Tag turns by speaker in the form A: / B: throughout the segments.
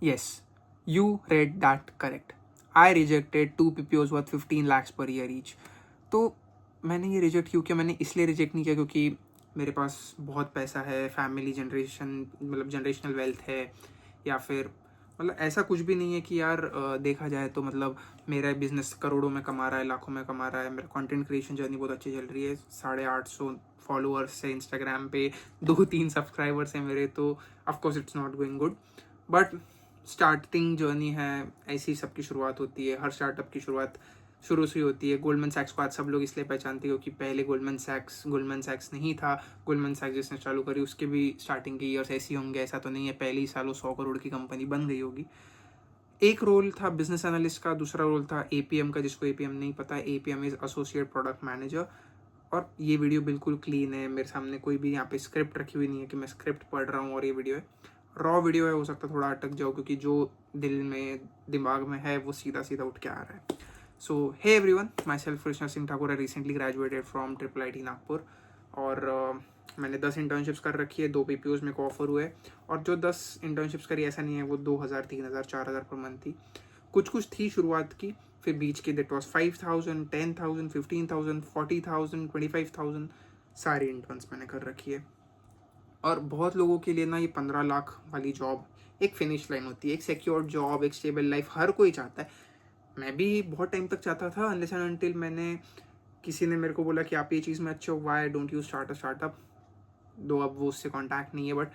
A: Yes, you read that correct. I rejected 2 PPOs worth 15 lakhs per year each. तो मैंने ये reject क्यों किया? मैंने इसलिए रिजेक्ट नहीं किया क्योंकि मेरे पास बहुत पैसा है, फैमिली जनरेशन मतलब जनरेशनल वेल्थ है, या फिर मतलब ऐसा कुछ भी नहीं है कि यार देखा जाए तो मतलब मेरा बिजनेस करोड़ों में कमा रहा है, लाखों में कमा रहा है, मेरा कंटेंट क्रिएशन जर्नी बहुत अच्छी चल रही है, 850 फॉलोअर्स है इंस्टाग्राम पे, 2-3 सब्सक्राइबर्स हैं मेरे, तो of course it's not going good, but starting journey है, ऐसी सबकी शुरुआत होती है, हर स्टार्टअप की शुरुआत शुरू से ही होती है। गोल्डमैन सैक्स को आज सब लोग इसलिए पहचानते हैं क्योंकि पहले गोल्डमैन सैक्स नहीं था। गोल्डमैन सैक्स जिसने चालू करी उसके भी स्टार्टिंग के ईयर्स ऐसे होंगे, ऐसा तो नहीं है पहले ही सालों 100 करोड़ की कंपनी बन गई होगी। एक रोल था बिजनेस एनालिस्ट का, दूसरा रोल था एपीएम का, जिसको एपीएम नहीं पता, APM is associate product manager. और ये वीडियो बिल्कुल क्लीन है, मेरे सामने कोई भी यहाँ पे स्क्रिप्ट रखी हुई नहीं है कि मैं स्क्रिप्ट पढ़ रहा हूँ और ये वीडियो है रॉ वीडियो है। हो सकता है थोड़ा अटक जाओ क्योंकि जो दिल में दिमाग में है वो सीधा सीधा उठ के आ रहा है। So hey everyone, myself Krishna Singh Thakur, I recently graduated from IIIT Nagpur, और मैंने 10 इंटर्नशिप्स कर रखी है, 2 PPOs मेरे को ऑफर हुए, और जो 10 इंटर्नशिप्स करी ऐसा नहीं है वो 2000, 3000, 4000 पर मंथ थी, कुछ कुछ थी शुरुआत की, फिर बीच के दैट वॉज 5000, 10,000, 15,000, 40,000, 25,000, सारी इंटर्न्स मैंने कर रखी है। और बहुत लोगों के लिए ना ये 15 लाख वाली जॉब एक फिनिश लाइन होती है, एक सिक्योर जॉब, एक स्टेबल लाइफ हर कोई चाहता है। मैं भी बहुत टाइम तक चाहता था, अनलेस एंड अनटिल मैंने किसी ने मेरे को बोला कि आप ये चीज़ में अच्छे हो, why don't you start a startup, दो अब वो उससे कॉन्टैक्ट नहीं है, बट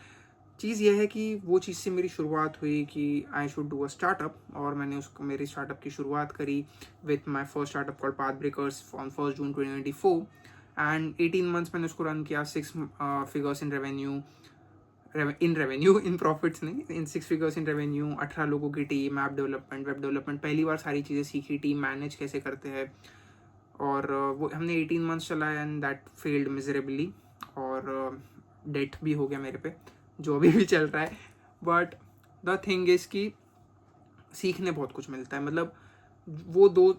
A: चीज़ ये है कि वो चीज़ से मेरी शुरुआत हुई कि I should do a startup, और मैंने उसको मेरी स्टार्टअप की शुरुआत करी with my first startup called path breakers on 1 June 2024, and 18 months मैंने उसको रन किया, 6 figures in revenue, in profits नहीं, इन 6 फिगर्स इन रेवेन्यू, 18 लोगों की team, app development, web development, पहली बार सारी चीज़ें सीखी, टीम मैनेज कैसे करते हैं, और वो हमने 18 मंथ्स चलाया एंड दैट फेल्ड मिजरेबली, और डेट भी हो गया मेरे पे जो अभी भी चल रहा है। बट द थिंग इज़ कि सीखने बहुत कुछ मिलता है, मतलब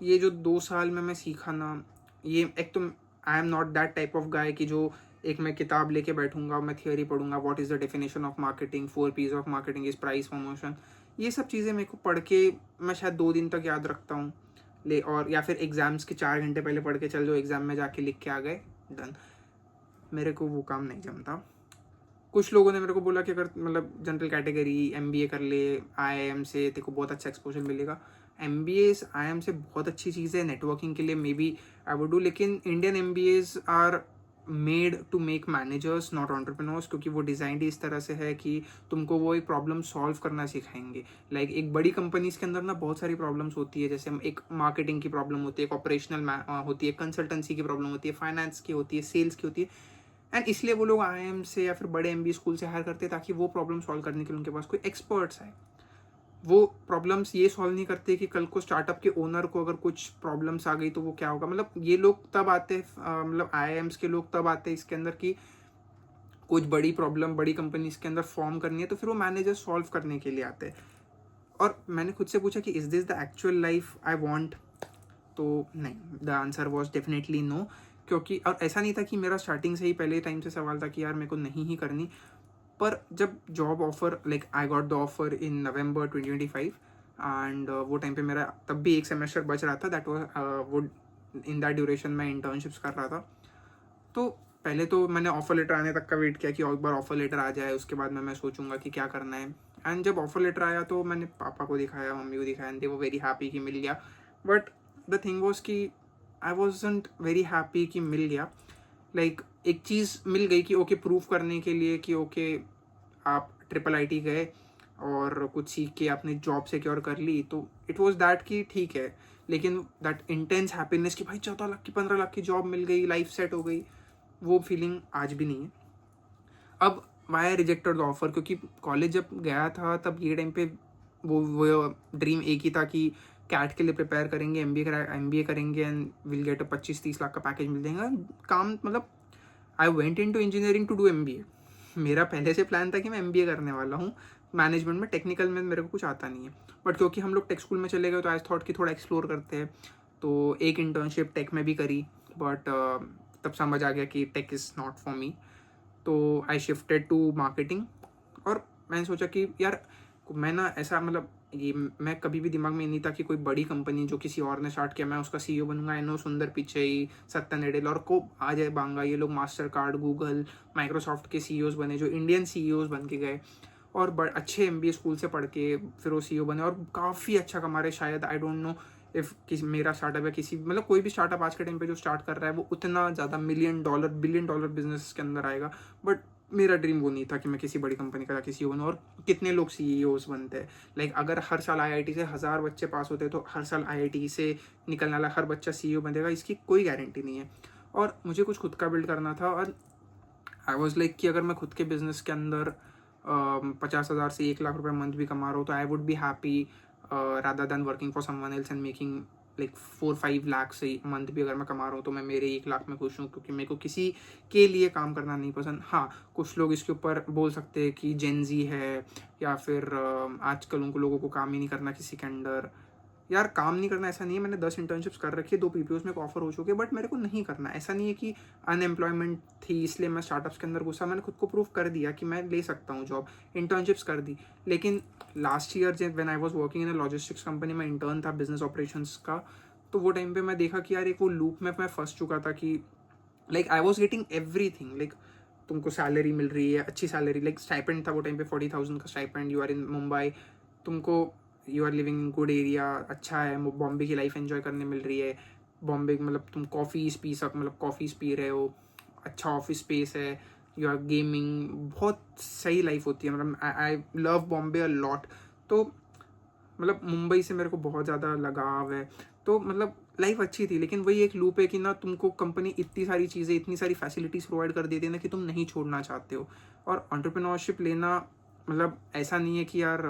A: ये जो 2 साल में मैं सीखा ना, ये एक तो I am not that type of guy कि जो एक मैं किताब लेके बैठूंगा, मैं थियोरी पढ़ूंगा, what is the definition of marketing, 4 P's of marketing is price, promotion, ये सब चीज़ें मेरे को पढ़ के मैं शायद 2 दिन तक याद रखता हूँ, और या फिर एग्जाम्स के 4 घंटे पहले पढ़ के चल जो एग्जाम में जाके लिख के आ गए, डन। मेरे को वो काम नहीं जमता। कुछ लोगों ने मेरे को बोला कि अगर मतलब जनरल कैटेगरी MBA कर ले IIM से, तेरे को बहुत अच्छा एक्सपोजर मिलेगा। MBA IIM से बहुत अच्छी चीज़ है नेटवर्किंग के लिए, maybe I would do, लेकिन Indian MBAs are made to make managers not entrepreneurs, क्योंकि वो डिज़ाइंड इस तरह से है कि तुमको वो एक प्रॉब्लम सॉल्व करना सिखाएंगे। लाइक एक बड़ी कंपनीज के अंदर ना बहुत सारी प्रॉब्लम्स होती है, जैसे एक मार्केटिंग की प्रॉब्लम होती है, एक ऑपरेशनल होती है, कंसल्टेंसी की प्रॉब्लम होती है, फाइनेंस की होती है, सेल्स की होती है, एंड इसलिए वो लोग IIM से या फिर बड़े MBA स्कूल से हायर करते हैं ताकि वो प्रॉब्लम सॉल्व करने के लिए उनके पास कोई एक्सपर्ट्स आए। वो प्रॉब्लम्स ये सॉल्व नहीं करते कि कल को स्टार्टअप के ओनर को अगर कुछ प्रॉब्लम्स आ गई तो वो क्या होगा। मतलब ये लोग तब आते हैं, मतलब IIMs के लोग तब आते हैं इसके अंदर कि कुछ बड़ी प्रॉब्लम बड़ी कंपनीज के अंदर फॉर्म करनी है, तो फिर वो मैनेजर सॉल्व करने के लिए आते हैं। और मैंने खुद से पूछा कि is this the actual life I want, तो नहीं, the answer was definitely no. क्योंकि और ऐसा नहीं था कि मेरा स्टार्टिंग से ही पहले टाइम से सवाल था कि यार मेरे को नहीं ही करनी, पर जब job offer, like I got the offer in November 2025, and वो टाइम पे मेरा तब भी एक सेमेस्टर बच रहा था, दैट वो इन दैट ड्यूरेशन मैं इंटर्नशिप्स कर रहा था। तो पहले तो मैंने ऑफर लेटर आने तक का वेट किया कि एक बार ऑफर लेटर आ जाए उसके बाद मैं सोचूंगा कि क्या करना है। एंड जब ऑफर लेटर आया तो मैंने पापा को दिखाया, मम्मी को दिखाया, and they were very happy कि मिल गया। बट द थिंग वॉज कि आई वॉजंट वेरी हैप्पी कि मिल गया। लाइक एक चीज़ मिल गई कि ओके प्रूव करने के लिए कि ओके आप IIIT गए और कुछ सीख के आपने जॉब सिक्योर कर ली, तो इट वॉज दैट कि ठीक है, लेकिन दैट इंटेंस हैप्पीनेस कि भाई 14 लाख की 15 लाख की जॉब मिल गई, लाइफ सेट हो गई, वो फीलिंग आज भी नहीं है। अब वाई रिजेक्टेड द ऑफर, क्योंकि कॉलेज जब गया था तब ये टाइम पे वो ड्रीम एक ही था कि कैट के लिए प्रिपेयर करेंगे, MBA करेंगे एंड विल गेट 25-30 लाख का पैकेज मिल जाएगा काम। मतलब I went into engineering to do MBA। मेरा पहले से प्लान था कि मैं MBA करने वाला हूँ मैनेजमेंट में, टेक्निकल में मेरे को कुछ आता नहीं है, बट क्योंकि हम लोग टेक स्कूल में चले गए तो आई थॉट कि थोड़ा एक्सप्लोर करते हैं, तो एक इंटर्नशिप टेक में भी करी, बट तब समझ आ गया कि tech is not for me, तो आई शिफ्टेड टू मार्केटिंग। और मैंने सोचा कि यार मैं ना ऐसा मतलब ये मैं कभी भी दिमाग में नहीं था कि कोई बड़ी कंपनी जो किसी और ने स्टार्ट किया मैं उसका सीईओ बनूंगा। आई नो सुंदर पिचई, सत्या नडेला और को अजय बांगा, ये लोग मास्टर कार्ड, गूगल, माइक्रोसॉफ्ट के सीईओज बने, जो इंडियन सीईओज बन के गए और अच्छे एमबीए स्कूल से पढ़ के फिर वो सीईओ बने और काफ़ी अच्छा कमा रहे। शायद आई डोंट नो इफ़ किसी मेरा स्टार्टअप या किसी मतलब कोई भी स्टार्टअप आज के टाइम पे जो स्टार्ट कर रहा है वो उतना ज़्यादा $1 $1 $1 बिलियन बिजनेस के अंदर आएगा। बट मेरा ड्रीम वो नहीं था कि मैं किसी बड़ी कंपनी का किसी बनूँ। और कितने लोग सीईओज बनते हैं, लाइक अगर हर साल आईआईटी से 1000 बच्चे पास होते हैं तो हर साल आईआईटी से निकलने वाला हर बच्चा सीईओ बनेगा, इसकी कोई गारंटी नहीं है। और मुझे कुछ खुद का बिल्ड करना था और आई वॉज लाइक कि अगर मैं खुद के बिजनेस के अंदर 50,000 से 1 लाख रुपए मंथ भी कमा रहा हूँ तो I would be happy rather than working for someone else and making like 4-5 lakh से मंथ भी अगर मैं कमा रहा हूँ तो मैं मेरे 1 लाख में खुश हूँ, क्योंकि मेरे को किसी के लिए काम करना नहीं पसंद। हाँ, कुछ लोग इसके ऊपर बोल सकते हैं कि जेनजी है या फिर आजकल उनको लोगों को काम ही नहीं करना किसी के अंडर। यार काम नहीं करना ऐसा नहीं है, मैंने 10 इंटर्नशिप्स कर रखी है, 2 पीपीओज में ऑफर हो चुके हैं, बट मेरे को नहीं करना। ऐसा नहीं है कि अनएम्प्लॉयमेंट थी इसलिए मैं स्टार्टअप्स के अंदर घुसा, मैंने खुद को प्रूव कर दिया कि मैं ले सकता हूँ जॉब, इंटर्नशिप्स कर दी। लेकिन लास्ट ईयर जब when I was working in a logistics company में इंटर्न था बिजनेस ऑपरेशंस का, तो वो टाइम पे मैं देखा कि यार एक वो लूप में मैं फंस चुका था कि like I was getting everything, like तुमको सैलरी मिल रही है, अच्छी सैलरी, लाइक स्टाइपेंड था वो टाइम पे 40,000 का stipend, you are in Mumbai, तुमको you are living in good area, अच्छा है, बॉम्बे की लाइफ एंजॉय करने मिल रही है। बॉम्बे मतलब तुम कॉफ़ीज पी मतलब कॉफ़ीज पी रहे हो, अच्छा ऑफिस स्पेस है, यू आर गेमिंग, बहुत सही लाइफ होती है। मतलब I love Bombay a lot. तो मतलब मुंबई से मेरे को बहुत ज़्यादा लगाव है, तो मतलब लाइफ अच्छी थी। लेकिन वही एक लूप है कि ना तुमको कंपनी इतनी सारी चीज़ें, इतनी सारी फैसिलिटीज़ प्रोवाइड कर देती है ना कि तुम नहीं छोड़ना चाहते हो। और एंटरप्रेन्योरशिप लेना मतलब ऐसा नहीं है कि यार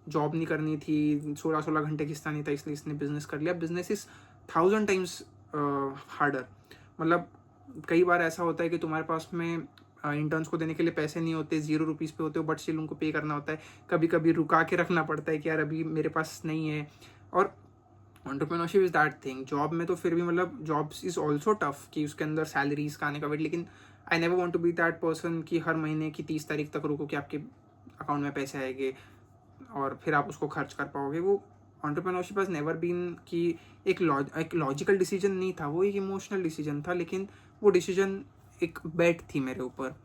A: जॉब नहीं करनी थी, 16-16 घंटे खिसता नहीं था इसलिए इसने बिजनेस कर लिया। Business is 1000 times harder. मतलब कई बार ऐसा होता है कि तुम्हारे पास में इंटर्न्स को देने के लिए पैसे नहीं होते, ₹0 पे होते हो, बट स्टिल उनको पे करना होता है। कभी कभी रुका के रखना पड़ता है कि यार अभी मेरे पास नहीं है। और entrepreneurship is that thing. Job में तो फिर भी मतलब जॉब्स इज ऑल्सो टफ कि उसके अंदर सैलरीज का आने का वेट, लेकिन I never want to be that person कि हर महीने की 30 तारीख तक रुको कि आपके अकाउंट में पैसे आएंगे और फिर आप उसको खर्च कर पाओगे। वो एंटरप्रेन्योरशिप हैज नेवर बीन कि एक लॉजिकल डिसीजन नहीं था, वो एक इमोशनल डिसीजन था। लेकिन वो डिसीजन एक बेट थी मेरे ऊपर।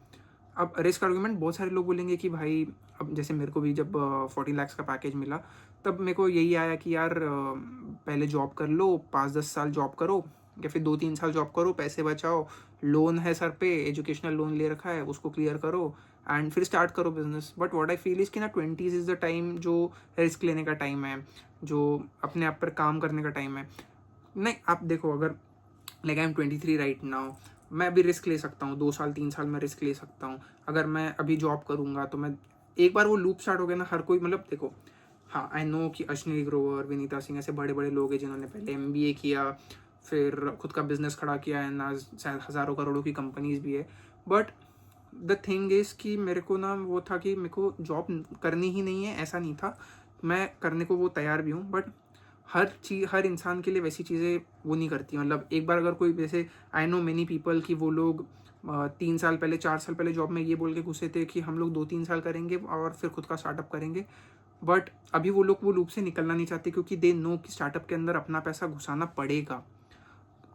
A: अब रिस्क आर्गूमेंट बहुत सारे लोग बोलेंगे कि भाई, अब जैसे मेरे को भी जब 14 लाख का पैकेज मिला तब मेरे को यही आया कि यार पहले जॉब कर लो, 5-10 साल जॉब करो या फिर 2-3 साल जॉब करो, पैसे बचाओ, लोन है सर पे, एजुकेशनल लोन ले रखा है उसको क्लियर करो एंड फिर स्टार्ट करो business. But what I feel is कि ना 20s इज़ द टाइम जो रिस्क लेने का टाइम है, जो अपने आप पर काम करने का टाइम है। नहीं, आप देखो, अगर like I am 23 right now, मैं अभी रिस्क ले सकता हूँ, 2-3 साल में रिस्क ले सकता हूँ। अगर मैं अभी जॉब करूँगा तो मैं एक बार वो लूप स्टार्ट हो गया ना, हर कोई मतलब देखो, हाँ आई नो कि अश्विनी ग्रोवर, विनीता सिंह ऐसे बड़े बड़े लोग हैं जिन्होंने पहले MBA किया, फिर खुद का बिजनेस खड़ा किया है ना, शायद हज़ारों करोड़ों की कंपनीज भी है। बट द थिंग इज़ कि मेरे को ना वो था कि मेरे को जॉब करनी ही नहीं है, ऐसा नहीं था, मैं करने को वो तैयार भी हूँ। बट हर इंसान के लिए वैसी चीज़ें वो नहीं करती। मतलब एक बार अगर कोई, जैसे आई नो मेनी पीपल कि वो लोग 3 साल पहले 4 साल पहले जॉब में ये बोल के घुसे थे कि हम लोग 2-3 साल करेंगे और फिर खुद का स्टार्टअप करेंगे। बट अभी वो लोग वो लूप से निकलना नहीं चाहते क्योंकि दे नो कि स्टार्टअप के अंदर अपना पैसा घुसाना पड़ेगा।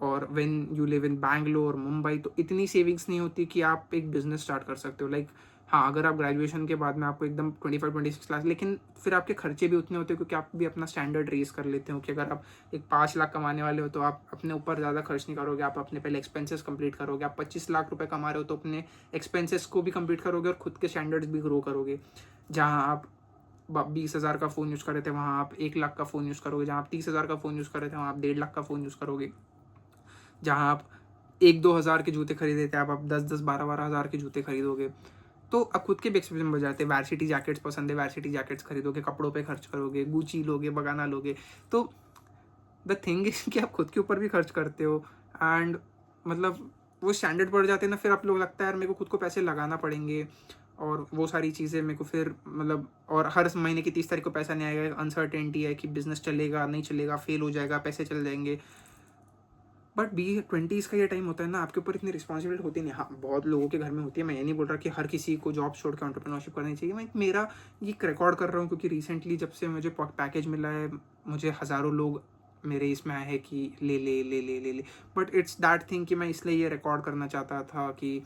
A: और when you live in Bangalore, Mumbai, तो इतनी सेविंग्स नहीं होती कि आप एक बिजनेस स्टार्ट कर सकते हो। लाइक हाँ, अगर आप ग्रेजुएशन के बाद में आपको एकदम 25-26 लाख, लेकिन फिर आपके खर्चे भी उतने होते हैं क्योंकि आप भी अपना स्टैंडर्ड रेज कर लेते हो कि अगर आप एक 5 लाख कमाने वाले हो तो आप अपने ऊपर ज़्यादा खर्च नहीं करोगे, आप अपने पहले एक्सपेंसेस कंप्लीट करोगे। आप 25 लाख रुपए कमा रहे हो तो अपने एक्सपेंसेस को भी कंप्लीट करोगे और खुद के स्टैंडर्ड्स भी ग्रो करोगे। जहाँ आप 20,000 का फ़ोन यूज़ कर रहे थे वहाँ आप 1 लाख का फ़ोन यूज़ करोगे, जहाँ आप 30,000 का फ़ोन यूज़ कर रहे थे वहाँ आप 1.5 लाख का फ़ोन यूज़ करोगे। जहाँ आप 1-2 हज़ार के जूते खरीदे थे आप 10-10 12-12 हज़ार के जूते खरीदोगे। तो अब खुद के भी एक्सपेंस बढ़ जाते हैं। वैरसिटी जैकेट्स पसंद है, वैरसिटी जैकेट्स खरीदोगे, कपड़ों पे खर्च करोगे, गुची लोगे, बगाना लोगे। तो द थिंग इज कि आप खुद के ऊपर भी खर्च करते हो एंड मतलब वो स्टैंडर्ड बढ़ जाते हैं ना, फिर आप लोग लगता है यार मेरे को खुद को पैसे लगाना पड़ेंगे और वो सारी चीज़ें मेरे को फिर मतलब, और हर महीने की 30 तारीख को पैसा नहीं आएगा, अनसर्टेनिटी है कि बिजनेस चलेगा नहीं चलेगा, फेल हो जाएगा, पैसे चल जाएंगे। बट 20 का ये टाइम होता है ना, आपके ऊपर इतनी रिस्पॉन्सिबिलिटी होती नहीं। हाँ, बहुत लोगों के घर में होती है, मैं ये नहीं बोल रहा कि हर किसी को जॉब छोड़ के एंटरप्रेन्योरशिप करनी चाहिए। मैं मेरा ये रिकॉर्ड कर रहा हूँ क्योंकि रिसेंटली जब से मुझे पैकेज मिला है, मुझे हज़ारों लोग मेरे इसमें आए हैं कि ले ले ले ले ले ले। बट इट्स दैट थिंग कि मैं इसलिए ये रिकॉर्ड करना चाहता था कि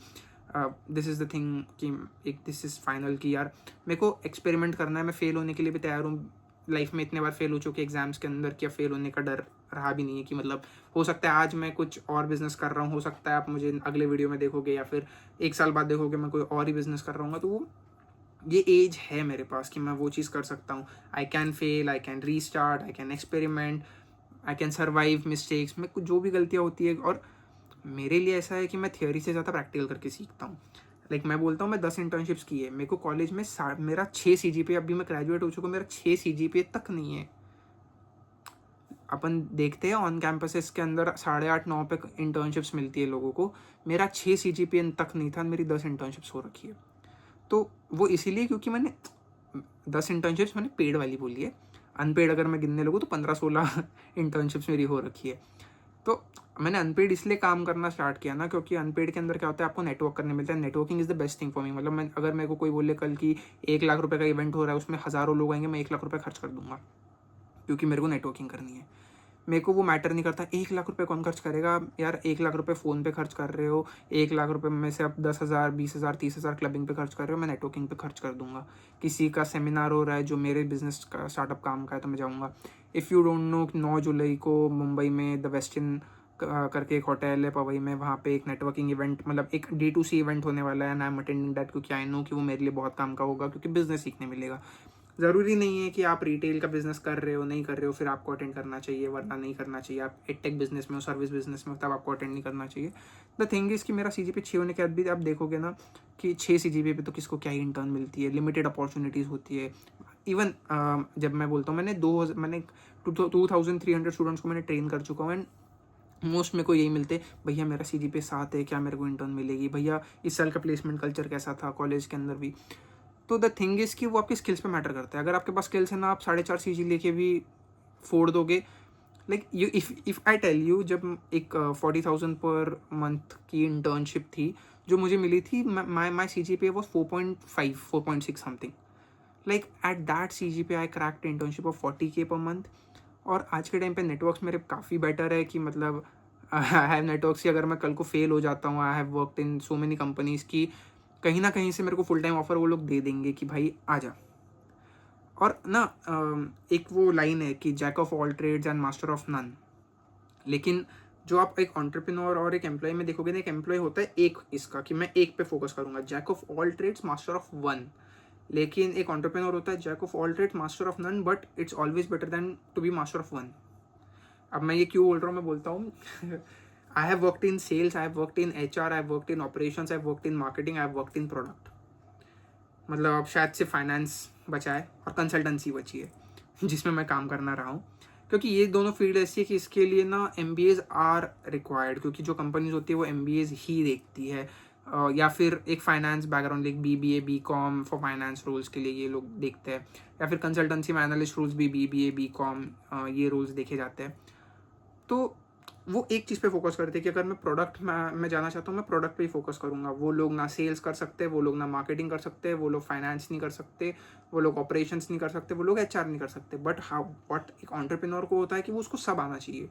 A: दिस इज़ द थिंग कि एक दिस इज़ फाइनल कि यार मेरे को एक्सपेरिमेंट करना है, मैं फेल होने के लिए भी तैयार हूँ। लाइफ में इतने बार फेल हो चुके एग्जाम्स के अंदर, क्या फेल होने का डर रहा भी नहीं है कि मतलब हो सकता है आज मैं कुछ और बिजनेस कर रहा हूँ, हो सकता है आप मुझे अगले वीडियो में देखोगे या फिर 1 साल बाद देखोगे मैं कोई और ही बिजनेस कर रहा हूँ। तो वो ये एज है मेरे पास कि मैं वो चीज़ कर सकता हूँ। I can fail, I can restart, I can experiment, I can survive mistakes में। कुछ जो भी गलतियाँ होती है, और मेरे लिए ऐसा है कि मैं थियोरी से ज़्यादा प्रैक्टिकल करके सीखता हूँ। लाइक मैं बोलता हूँ मैं 10 इंटर्नशिप्स की है, मेरे को कॉलेज में मेरा 6 CGPA, अभी मैं ग्रेजुएट हो चुका हूँ, मेरा 6 CGPA तक नहीं है। अपन देखते हैं ऑन कैंपसेस के अंदर 8.5-9 पे इंटर्नशिप्स मिलती है लोगों को, मेरा 6 CGPA तक नहीं था, मेरी 10 इंटर्नशिप्स हो रखी है। तो वो इसीलिए क्योंकि मैंने 10 इंटर्नशिप्स मैंने पेड वाली बोली है, अनपेड अगर मैं गिनने लगूँ तो 15-16 इंटर्नशिप्स मेरी हो रखी है। तो मैंने अनपेड इसलिए काम करना स्टार्ट किया ना, क्योंकि अनपेड के अंदर क्या होता है, आपको नेटवर्क करने मिलता है। Networking is the best thing for me. मतलब मैं, अगर मेरे को कोई बोले कल की 1 लाख रुपए का इवेंट हो रहा है, उसमें हज़ारों लोग आएंगे, मैं 1 लाख रुपए खर्च कर दूंगा क्योंकि मेरे को नेटवर्किंग करनी है। मेरे को वो मैटर नहीं करता 1 लाख रुपए कौन खर्च करेगा यार। 1 लाख रुपए फ़ोन पे खर्च कर रहे हो, 1 लाख रुपए में से आप 10,000, 20,000, 30,000 क्लबिंग पे खर्च कर रहे हो, मैं नेटवर्किंग पे खर्च कर दूंगा। किसी का सेमिनार हो रहा है जो मेरे बिजनेस का स्टार्टअप काम का है तो मैं जाऊँगा। इफ़ यू डोंट नो, 9 जुलाई को मुंबई में द वेस्टर्न करके एक होटल है पवई में, वहाँ पे एक नेटवर्किंग इवेंट, मतलब एक D2C इवेंट होने वाला है, and I am attending that क्योंकि आई नो कि वो मेरे लिए बहुत काम का होगा, क्योंकि बिजनेस सीखने मिलेगा। ज़रूरी नहीं है कि आप रिटेल का बिजनेस कर रहे हो, नहीं कर रहे हो फिर आपको अटेंड करना चाहिए, वरना नहीं करना चाहिए। आप एडटेक बिजनेस में हो, सर्विस बिजनेस में हो, तब आपको अटेंड नहीं करना चाहिए। द थिंग इज़ कि मेरा CGPA 6 होने के बाद भी आप देखोगे ना कि 6 CGPA पे तो किसको क्या ही इंटर्न मिलती है, लिमिटेड अपॉर्चुनिटीज़ होती है। इवन जब मैं बोलता हूँ मैंने 2,300 स्टूडेंट्स को मैंने ट्रेन कर चुका हूँ, एंड मोस्ट मेरे को यही मिलते, भैया मेरा CGPA 7 है, क्या मेरे को इंटर्न मिलेगी, भैया इस साल का प्लेसमेंट कल्चर कैसा था कॉलेज के अंदर भी। तो द थिंग इज़ कि वो आपकी स्किल्स पे मैटर करता है। अगर आपके पास स्किल्स है ना, आप 4.5 CG लेके भी फोड़ दोगे। Like you, if I tell you, जब एक 40,000 पर मंथ की इंटर्नशिप थी जो मुझे मिली थी, माई CGPA was 4.5, 4.6 something. Like at that CGPA I cracked internship of 40K per month. और आज के टाइम पे नेटवर्क्स मेरे काफ़ी बेटर है कि मतलब आई हैव नेटवर्क्स की, अगर मैं कल को फेल हो जाता हूँ, I have worked in so many companies की कहीं ना कहीं से मेरे को फुल टाइम ऑफर वो लोग दे देंगे कि भाई आ जा। और ना एक वो लाइन है कि jack of all trades and master of none. लेकिन जो आप एक एंटरप्रेन्योर और एक एम्प्लॉय में देखोगे ना, एक एम्प्लॉय होता है एक इसका कि मैं एक पे फोकस करूंगा, jack of all trades master of one. लेकिन एक एंटरप्रेन्योर होता है jack of all trades master of none, but it's always better than to be master of one. अब मैं ये क्यों बोल रहा हूँ, मैं बोलता हूँ I have worked in sales, I have worked in HR, I have worked in operations, I have worked in marketing, I have worked in product. मतलब अब शायद से फाइनेंस बचा है और कंसल्टेंसी बची है जिसमें मैं काम करना रहा हूँ, क्योंकि ये दोनों फील्ड ऐसी है कि इसके लिए ना MBAs आर रिक्वायर्ड, क्योंकि जो कंपनीज होती है वो MBAs ही देखती है। या फिर एक finance background, like BBA BCom for finance roles के लिए ये लोग देखते हैं, या फिर कंसल्टेंसी में एनालिस्ट रोल्स भी BBA BCom ये रोल्स देखे जाते हैं। तो वो एक चीज़ पे फोकस करते हैं कि अगर मैं प्रोडक्ट में जाना चाहता हूँ, मैं प्रोडक्ट पे ही फोकस करूँगा। वो लोग ना सेल्स कर सकते, वो लोग ना मार्केटिंग कर सकते, वो लोग फाइनेंस नहीं कर सकते, वो लोग ऑपरेशंस नहीं कर सकते, वो लोग HR नहीं कर सकते। बट हाउ व्हाट एक एंटरप्रेन्योर को होता है कि वो उसको सब आना चाहिए,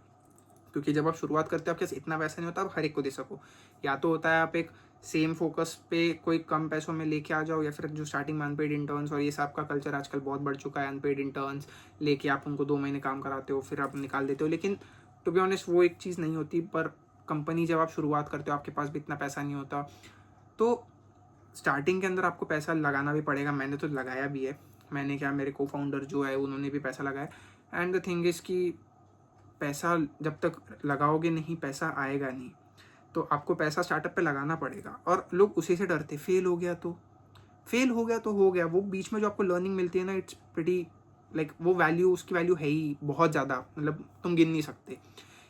A: क्योंकि जब आप शुरुआत करते हो आपके पास इतना पैसा नहीं होता आप हर एक को दे सको। या तो होता है आप एक सेम फोकस पे कोई कम पैसों में लेके आ जाओ, या फिर जो स्टार्टिंग में अनपेड इंटर्न्स और ये सब का कल्चर आजकल बहुत बढ़ चुका है, अनपेड इंटर्न्स लेके आप उनको 2 महीने काम कराते हो फिर आप निकाल देते हो। लेकिन टू बी ऑनेस्ट वो एक चीज़ नहीं होती। पर कंपनी जब आप शुरुआत करते हो आपके पास भी इतना पैसा नहीं होता, तो स्टार्टिंग के अंदर आपको पैसा लगाना भी पड़ेगा। मैंने तो लगाया भी है, मैंने क्या, मेरे को फाउंडर जो है उन्होंने भी पैसा लगाया। एंड द थिंग इज़ कि पैसा जब तक लगाओगे नहीं पैसा आएगा नहीं। तो आपको पैसा स्टार्टअप पे लगाना पड़ेगा, और लोग उसी से डरते, फेल हो गया तो हो गया। वो बीच में जो आपको लर्निंग मिलती है ना, इट्स प्रीटी लाइक वो वैल्यू, उसकी वैल्यू है ही बहुत ज़्यादा, मतलब तुम गिन नहीं सकते।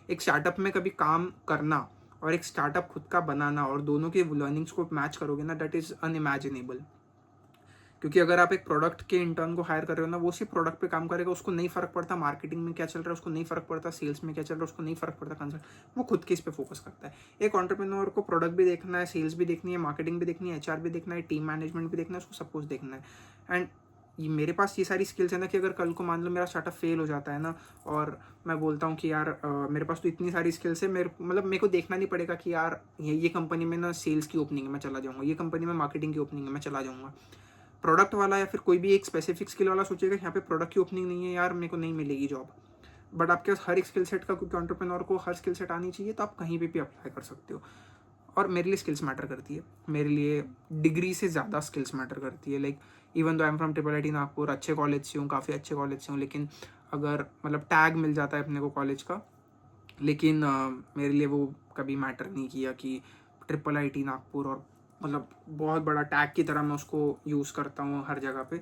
A: एक स्टार्टअप में कभी काम करना और एक स्टार्टअप खुद का बनाना, और दोनों के लर्निंग्स को मैच करोगे ना, दैट इज़ अनइमेजिनेबल। क्योंकि अगर आप एक प्रोडक्ट के इंटर्न को हायर कर रहे हो ना, वो सिर्फ प्रोडक्ट पे काम करेगा, उसको नहीं फर्क पड़ता मार्केटिंग में क्या चल रहा है, उसको नहीं फर्क पड़ता सेल्स में क्या चल रहा है, उसको नहीं फर्क पड़ता कंसल्ट, वो खुद के इस पे फोकस करता है। एक एंटरप्रेन्योर को प्रोडक्ट भी देखना है, सेल्स भी देखनी है, मार्केटिंग भी देखनी है, एचआर भी देखना है, टीम मैनेजमेंट भी देखना है, उसको सब कुछ देखना है। एंड मेरे पास ये सारी स्किल्स है ना कि अगर कल को मान लो मेरा स्टार्टअप फेल हो जाता है ना, और मैं बोलता हूँ कि यार मेरे पास तो इतनी सारी स्किल्स है, मेरे को देखना नहीं पड़ेगा कि यार ये कंपनी में ना सेल्स की ओपनिंग है मैं चला जाऊँगा, ये कंपनी में मार्केटिंग की ओपनिंग है मैं चला जाऊँगा। प्रोडक्ट वाला या फिर कोई भी एक स्पेसिफिक स्किल वाला सोचेगा कि यहाँ पे प्रोडक्ट की ओपनिंग नहीं है यार, मेरे को नहीं मिलेगी जॉब। बट आपके पास हर एक स्किल सेट का, क्योंकि एंटरप्रेन्योर को हर स्किल सेट आनी चाहिए, तो आप कहीं भी अप्लाई कर सकते हो। और मेरे लिए स्किल्स मैटर करती है, मेरे लिए डिग्री से ज़्यादा स्किल्स मैटर करती है। Like even though I am from IIIT Nagpur, अच्छे कॉलेज से हूँ, काफ़ी अच्छे कॉलेज से हूँ, लेकिन अगर मतलब टैग मिल जाता है अपने को कॉलेज का, लेकिन मेरे लिए वो कभी मैटर नहीं किया कि IIIT नागपुर और मतलब बहुत बड़ा टैग की तरह मैं उसको यूज़ करता हूँ हर जगह पे।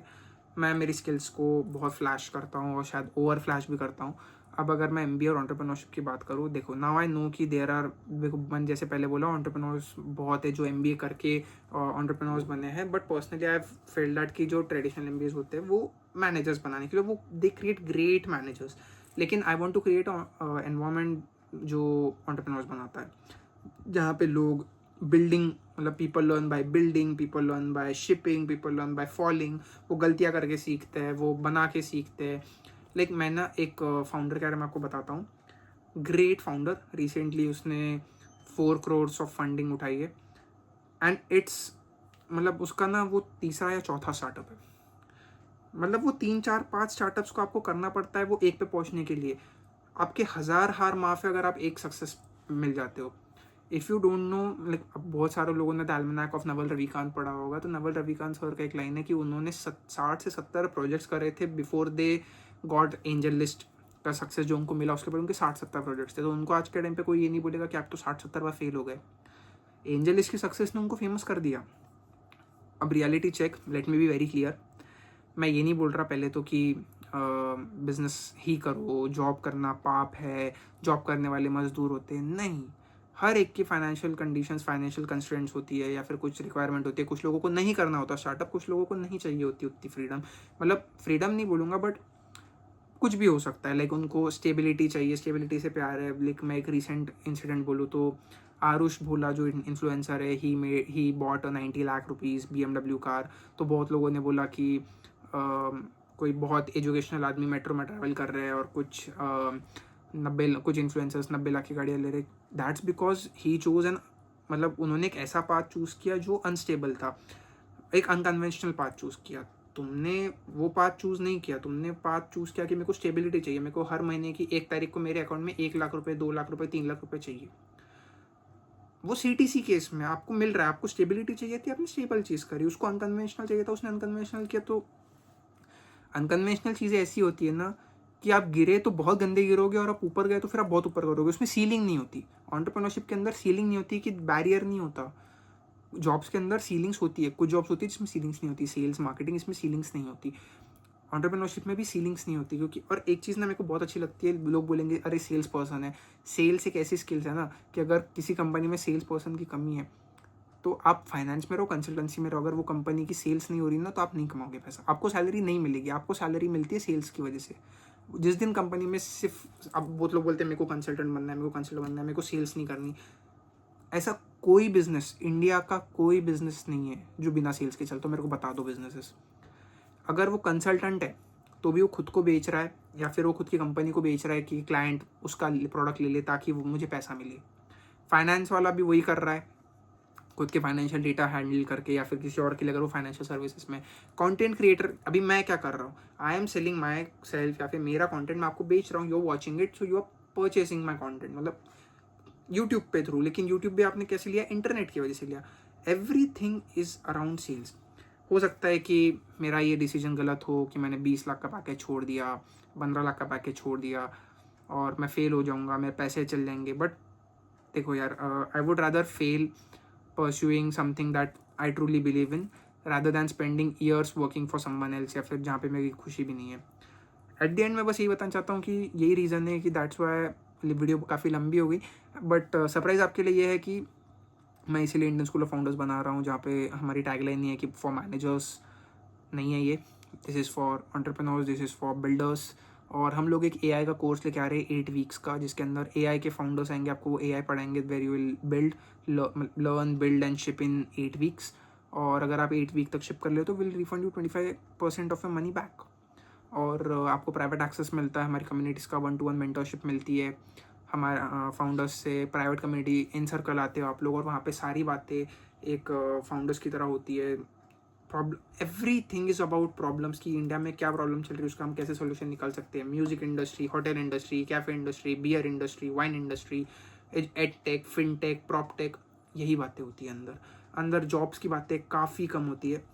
A: मैं मेरी स्किल्स को बहुत फ्लैश करता हूँ और शायद ओवर फ्लैश भी करता हूँ। अब अगर मैं MBA और एंटरप्रेन्योरशिप की बात करूँ, देखो नाउ आई नो कि देयर आर, मैंने जैसे पहले बोला एंटरप्रेन्योर्स बहुत है जो MBA करके एंटरप्रेन्योर्स बने हैं, but personally I feel that कि जो ट्रेडिशनल MBAs होते हैं वो मैनेजर्स बनाने के लिए, वो दे क्रिएट ग्रेट मैनेजर्स, लेकिन I want to create environment जो एंटरप्रेन्योर्स बनाता है, जहाँ पे लोग बिल्डिंग, मतलब people learn by building, people learn by shipping, people learn by falling, वो गलतियाँ करके सीखते हैं, वो बना के सीखते हैं। लाइक मैं ना एक फाउंडर के बारे में आपको बताता हूँ, ग्रेट फाउंडर, रिसेंटली उसने 4 करोड़ ऑफ फंडिंग उठाई है, एंड इट्स मतलब उसका ना वो तीसरा या चौथा स्टार्टअप है। मतलब वो 3 4 5 स्टार्टअप्स को आपको करना पड़ता है वो एक पे पहुंचने के लिए। आपके 1000 हार माफ है अगर आप एक सक्सेस मिल जाते हो। If you don't know, like बहुत सारे लोगों ने the almanac of Naval Ravikant पढ़ा होगा, तो नवल रविकांत सर का एक लाइन है कि उन्होंने 60 से 70 प्रोजेक्ट्स करे थे before they God angel list का सक्सेस जो उनको मिला, उसके बाद उनके 60-70 प्रोजेक्ट्स थे। तो उनको आज के टाइम पे कोई ये नहीं बोलेगा कि आप तो 60-70 बार फेल हो गए। एंजल लिस्ट की सक्सेस ने उनको फेमस कर दिया। अब reality check, let me be very clear, मैं ये नहीं बोल रहा पहले तो कि बिजनेस ही करो, जॉब करना पाप है, जॉब करने वाले मजदूर होते हैं, नहीं। हर एक की फाइनेंशियल कंडीशंस, फाइनेंशियल कंस्ट्रेंट्स होती है या फिर कुछ रिक्वायरमेंट होती है। कुछ लोगों को नहीं करना होता स्टार्टअप, कुछ लोगों को नहीं चाहिए होती उतनी फ्रीडम, मतलब फ्रीडम नहीं बोलूँगा बट कुछ भी हो सकता है। लाइक उनको स्टेबिलिटी चाहिए, स्टेबिलिटी से प्यार है। लाइक मैं एक रिसेंट इंसिडेंट बोलूँ तो आरुष भोला जो इन्फ्लुएंसर है, he bought 90 lakh rupees BMW car. तो बहुत लोगों ने बोला कि कोई बहुत एजुकेशनल आदमी मेट्रो में ट्रैवल कर रहे हैं और कुछ इन्फ्लुएंसर्स 90 लाख की गाड़ियाँ ले रहे। That's because he choose an, मतलब उन्होंने एक ऐसा पाथ चूज़ किया जो अनस्टेबल था, एक अनकन्वेंशनल पाथ चूज़ किया। तुमने वो पाथ चूज़ नहीं किया, तुमने पाथ चूज़ किया कि मेरे को स्टेबिलिटी चाहिए, मेरे को हर महीने की 1 तारीख को मेरे अकाउंट में 1 लाख रुपए, 2 लाख रुपए, 3 लाख रुपए चाहिए। वो CTC केस में आपको मिल रहा है, आपको स्टेबिलिटी चाहिए थी, आपने स्टेबल चीज़ करी। उसको अनकन्वेंशनल चाहिए था, उसने अनकन्वेंशनल किया। तो अनकन्वेंशनल चीज़ें ऐसी होती है ना कि आप गिरे तो बहुत गंदे गिरोगे, और आप ऊपर गए तो फिर आप बहुत ऊपर करोगे। उसमें सीलिंग नहीं होती। एंटरप्रेन्योरशिप के अंदर सीलिंग नहीं होती, कि बैरियर नहीं होता। जॉब्स के अंदर सीलिंग्स होती है, कुछ जॉब्स होती है जिसमें सीलिंग्स नहीं होती, सेल्स मार्केटिंग, इसमें सीलिंग्स नहीं होती। एंटरप्रेन्योरशिप में भी सीलिंग्स नहीं होती, क्योंकि और एक चीज़ ना मेरे को बहुत अच्छी लगती है, लोग बोलेंगे अरे सेल्स पर्सन है। सेल्स एक ऐसी स्किल्स है ना कि अगर किसी कंपनी में सेल्स पर्सन की कमी है तो आप फाइनेंस में रहो, कंसल्टेंसी में रहो, अगर वो कंपनी की सेल्स नहीं हो रही ना तो आप नहीं कमाओगे पैसा, आपको सैलरी नहीं मिलेगी। आपको सैलरी मिलती है सेल्स की वजह से। जिस दिन कंपनी में सिर्फ, अब बहुत लोग बोलते हैं मेरे को कंसल्टेंट बनना है, मेरे को कंसल्टेंट बनना है, मेरे को सेल्स नहीं करनी। ऐसा कोई बिजनेस, इंडिया का कोई बिजनेस नहीं है जो बिना सेल्स के चलता। मेरे को बता दो बिजनेसेस। अगर वो कंसल्टेंट है तो भी वो खुद को बेच रहा है, या फिर वो खुद की कंपनी को बेच रहा है कि क्लाइंट उसका प्रोडक्ट ले ले ताकि वो मुझे पैसा मिले। फाइनेंस वाला भी वही कर रहा है, खुद के फाइनेंशियल डेटा हैंडल करके, या फिर किसी और के लिए अगर वो फाइनेंशियल सर्विसेज में। कंटेंट क्रिएटर, अभी मैं क्या कर रहा हूँ, I am selling myself, या फिर मेरा कंटेंट मैं आपको बेच रहा हूँ, you are watching it, so you are purchasing my content, मतलब यूट्यूब पे थ्रू। लेकिन यूट्यूब भी आपने कैसे लिया, इंटरनेट की वजह से लिया। Everything is around sales. हो सकता है कि मेरा ये डिसीजन गलत हो कि मैंने 20 लाख का पैकेज छोड़ दिया, 15 लाख का पैकेज छोड़ दिया, और मैं फेल हो जाऊंगा, मेरे पैसे चल जाएंगे। बट देखो यार, I would rather fail pursuing something that I truly believe in rather than spending years working for someone else, या फिर जहाँ पे मेरी खुशी भी नहीं है। एट द एंड मैं बस यही बताना चाहता हूँ कि यही रीज़न है कि दैट्स वाई वीडियो काफ़ी लंबी हो गई। बट सरप्राइज़ आपके लिए ये है कि मैं इसीलिए इंडियन स्कूल ऑफ फाउंडर्स बना रहा हूँ, जहाँ पे हमारी टैगलाइन ये है कि फॉर मैनेजर्स नहीं है ये, this is for entrepreneurs, this is for builders. और हम लोग एक AI का कोर्स लेके आ रहे हैं 8 वीक्स का, जिसके अंदर AI के फाउंडर्स आएंगे, आपको वो AI पढ़ाएंगे, where you will build, learn, build and ship in 8 weeks. और अगर आप 8 वीक तक शिप कर ले तो will refund you 25% of your money back. और आपको प्राइवेट एक्सेस मिलता है, हमारी कम्युनिटीज़ का 1-to-1 मेंटरशिप मिलती है हमारे फाउंडर्स से। प्राइवेट कम्युनिटी इन सर्कल आते हो आप लोग, और वहाँ पे सारी बातें एक फाउंडर्स की तरह होती है। Problem, every thing is about problems, की इंडिया में क्या प्रॉब्लम चल रही है, उसका हम कैसे सोल्यूशन निकाल सकते हैं। Music industry, hotel industry, cafe industry, beer industry, wine industry, edtech, fintech, proptech, यही बातें होती है अंदर। अंदर जॉब्स की बातें काफ़ी कम होती है।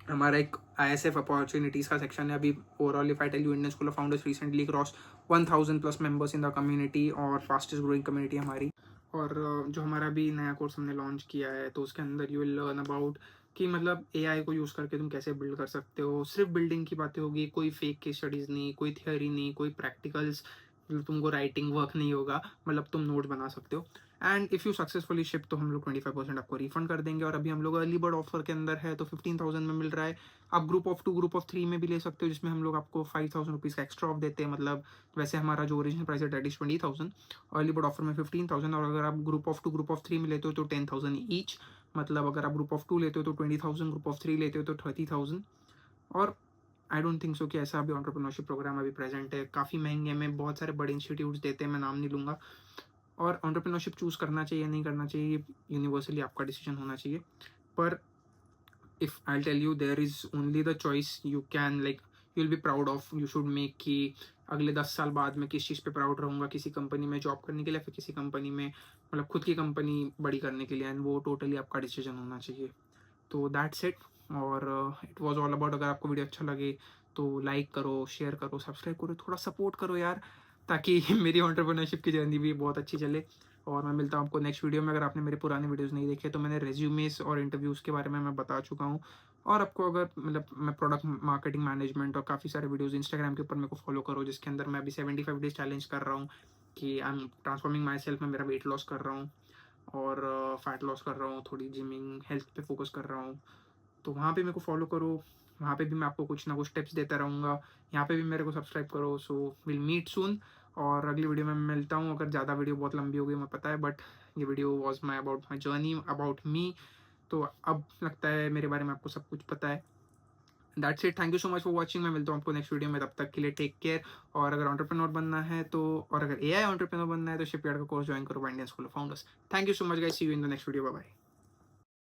A: हमारा एक ISF अपॉर्चुनिटीज़ का सेक्शन है अभी। Overall if I tell you, Indian School of Founders recently cross 1000+ members in the community, और फास्टेस्ट ग्रोइंग कम्युनिटी हमारी। और जो हमारा अभी नया कोर्स हमने लॉन्च किया है, तो उसके अंदर यू विल लर्न अबाउट कि मतलब AI को यूज़ करके तुम कैसे बिल्ड कर सकते हो। सिर्फ बिल्डिंग की बातें होगी, कोई फेक केस स्टडीज़ नहीं, कोई थियोरी नहीं, कोई प्रैक्टिकल्स, तुमको राइटिंग वर्क नहीं होगा, मतलब तुम नोट बना सकते हो। And if you successfully ship तो हम लोग 25% आपको रिफंड कर देंगे। और अभी हम लोग अर्ली बर्ड ऑफर के अंदर है, तो 15,000 में मिल रहा है। आप ग्रुप ऑफ 2, ग्रुप ऑफ 3 में भी ले सकते हो, जिसमें हम लोग आपको 5,000 रुपीज़ का एक्स्ट्रा ऑफ देते हैं। मतलब वैसे हमारा जो ओरिजिनल प्राइस है that is 20,000, early bird offer में 15,000। और अगर आप ग्रुप ऑफ 2, ग्रुप ऑफ 3 में लेते हो तो 10,000 ईच। मतलब अगर आप ग्रुप ऑफ 2 लेते हो तो 20,000, ग्रुप ऑफ 3 लेते हो तो 30,000। और आई डोंट थिंक सो कि ऐसा अभी एंटरप्रेन्योरशिप प्रोग्राम अभी प्रेजेंट है। काफ़ी महंगे में बहुत सारे बड़े इंस्टीट्यूट्स देते हैं, मैं नाम नहीं लूँगा। और एंटरप्रेन्योरशिप चूज़ करना चाहिए नहीं करना चाहिए, यूनिवर्सली आपका डिसीजन होना चाहिए। पर if I'll tell you, there is only the choice you can, like, you'll be proud of, you should make कि अगले 10 साल बाद मैं किस चीज़ पे प्राउड रहूँगा, किसी कंपनी में जॉब करने के लिए, फिर किसी कंपनी में, मतलब खुद की कंपनी बड़ी करने के लिए। एंड वो टोटली आपका डिसीजन होना चाहिए। तो दैट्स इट। और इट वाज ऑल अबाउट। अगर आपको वीडियो अच्छा लगे तो लाइक करो, शेयर करो, सब्सक्राइब करो, थोड़ा सपोर्ट करो यार, ताकि मेरी एंटरप्रेन्योरशिप की जर्नी भी बहुत अच्छी चले। और मैं मिलता हूँ आपको नेक्स्ट वीडियो में। अगर आपने मेरे पुराने वीडियोस नहीं देखे तो मैंने रेज्यूमेस और इंटरव्यूज़ के बारे में मैं बता चुका हूँ। और आपको अगर मतलब मैं प्रोडक्ट मार्केटिंग मैनेजमेंट और काफ़ी सारे वीडियोस इंस्टाग्राम के ऊपर मेरे को फॉलो करो, जिसके अंदर मैं अभी 75 डेज चैलेंज कर रहा हूँ कि I am transforming my self. मैं मेरा वेट लॉस कर रहा हूँ और फैट लॉस कर रहा हूँ, थोड़ी जिमिंग हेल्थ पे फोकस कर रहा हूँ। तो वहाँ पे मेरे को फॉलो करो, वहाँ पे भी मैं आपको कुछ ना कुछ टिप्स देता रहूँगा। यहाँ पे भी मेरे को सब्सक्राइब करो। So will meet soon. और अगली वीडियो में मैं मिलता हूँ। अगर ज़्यादा वीडियो बहुत लंबी हो गई, मैं पता है, बट ये video was my about my journey, about me. तो अब लगता है मेरे बारे में आपको सब कुछ पता है। That's it, thank you so much for watching. मैं मिलता हूँ आपको नेक्स्ट वीडियो में, तब तक के लिए टेक केयर। और अगर एंटरप्रेन्योर बनना है तो, और अगर AI एंटरप्रेन्योर बनना है तो शिपयार्ड का कोर्स ज्वाइन करो by Indian School of Founders. Thank you so much guys, see you in the next video, bye bye.